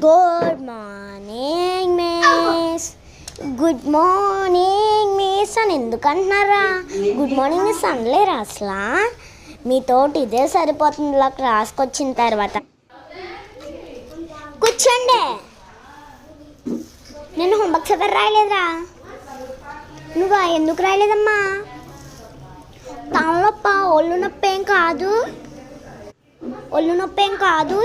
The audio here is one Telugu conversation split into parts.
Good morning miss. Good morning miss అని ఎందుకు అంటున్నారా? గుడ్ మార్నింగ్ మిస్ అనలేరా అసలు? మీతోటి ఇదే సరిపోతుంది ఇలా క్లాస్కి వచ్చిన తర్వాత. కూర్చోండి. నేను హోంవర్క్స్ ఎవరు రాయలేదురా? నువ్వు ఎందుకు రాయలేదమ్మా? తలనొప్ప, ఒళ్ళు నొప్పి ఏం కాదు. ఒళ్ళు నొప్పి ఏం కాదు.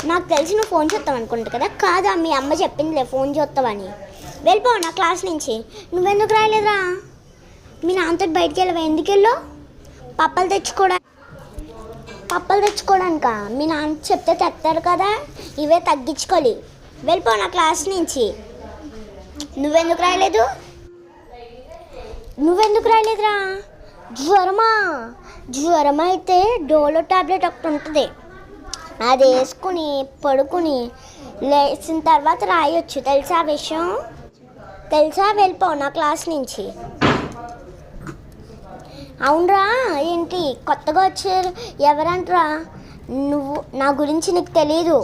నాకు తెలిసి నువ్వు ఫోన్ చూస్తావు అనుకుంటా కదా. కాదా, మీ అమ్మ చెప్పిందిలే ఫోన్ చూస్తావని. వెళ్ళిపో నా క్లాస్ నుంచి. నువ్వెందుకు రాయలేదురా? మీ నాన్నతో బయటికి వెళ్ళవా? ఎందుకు వెళ్ళావు? పప్పలు తెచ్చుకోవడానికా? మీ నాన్న చెప్తే తెస్తారు కదా, ఇవే తగ్గించుకోవాలి. వెళ్ళిపో నా క్లాస్ నుంచి. నువ్వెందుకు రాయలేదురా? జ్వరం అయితే డోలో టాబ్లెట్ ఒకటి ఉంటుంది, అది వేసుకుని పడుకుని లేచిన తర్వాత రాయొచ్చు. తెలుసా విషయం? తెలుసా? వెళ్ళిపో నా క్లాస్ నుంచి. అవునరా, ఏంటి కొత్తగా వచ్చారు? ఎవరంటరా? నువ్వు నా గురించి నీకు తెలీదు.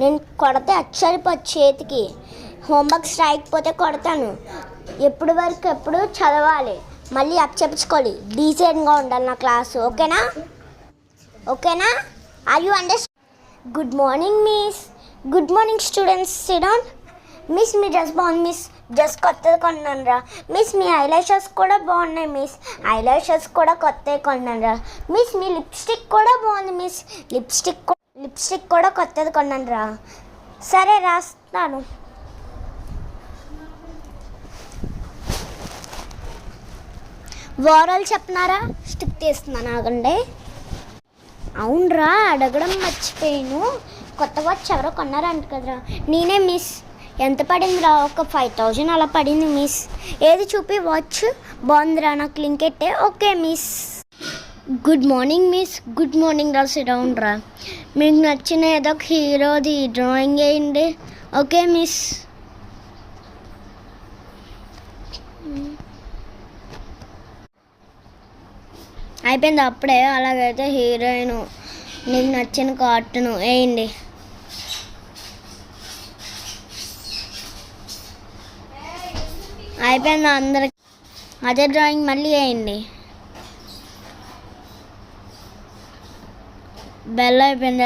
నేను కొడితే అచ్చరిపోచ్చు చేతికి. హోంవర్క్స్ రాయకపోతే కొడతాను. ఎప్పుడు చదవాలి, మళ్ళీ అప్పచెప్పించుకోవాలి. డీసెంట్గా ఉండాలి నా క్లాసు. ఓకేనా? Are you understand? Good morning miss. Good morning students, sit down. Miss మీ డ్రెస్ బాగుంది మిస్. డ్రెస్ కొత్తది కొన్నాను రా. మిస్ మీ ఐలాషెస్ కూడా బాగున్నాయి మిస్. ఐలాషెస్ కూడా కొత్తవి కొన్నాను రా. మిస్ మీ లిప్స్టిక్ కూడా బాగుంది మిస్. లిప్స్టిక్ కూడా కొత్తది కొన్నాను రా. సరే రాస్తాను. ఓవరాల్ చెప్పినారా? స్టిక్ తీస్తున్నాను, ఆగండి. అవునరా, అడగడం మర్చిపోయాను. కొత్త వాచ్ ఎవరో కొన్నారంట కదరా? నేనే మిస్. ఎంత పడిందిరా? ఒక 5000 అలా పడింది మిస్. ఏది చూపి వాచ్. బాగుందిరా, నాకు లింక్ ఎట్టే. Okay miss. Good morning miss. Good morning రా. సిట్ డౌన్ రా. మీకు నచ్చిన ఏదో ఒక హీరోది డ్రాయింగ్ వేయండి. Okay miss. అయిపోయింది అప్పుడే. అలాగైతే హీరోయిన్, నీకు నచ్చిన కార్టూన్ వేయండి. అయిపోయింది అందరికి. అదే డ్రాయింగ్ మళ్ళీ వేయండి. బెల్ అయిపోయింది.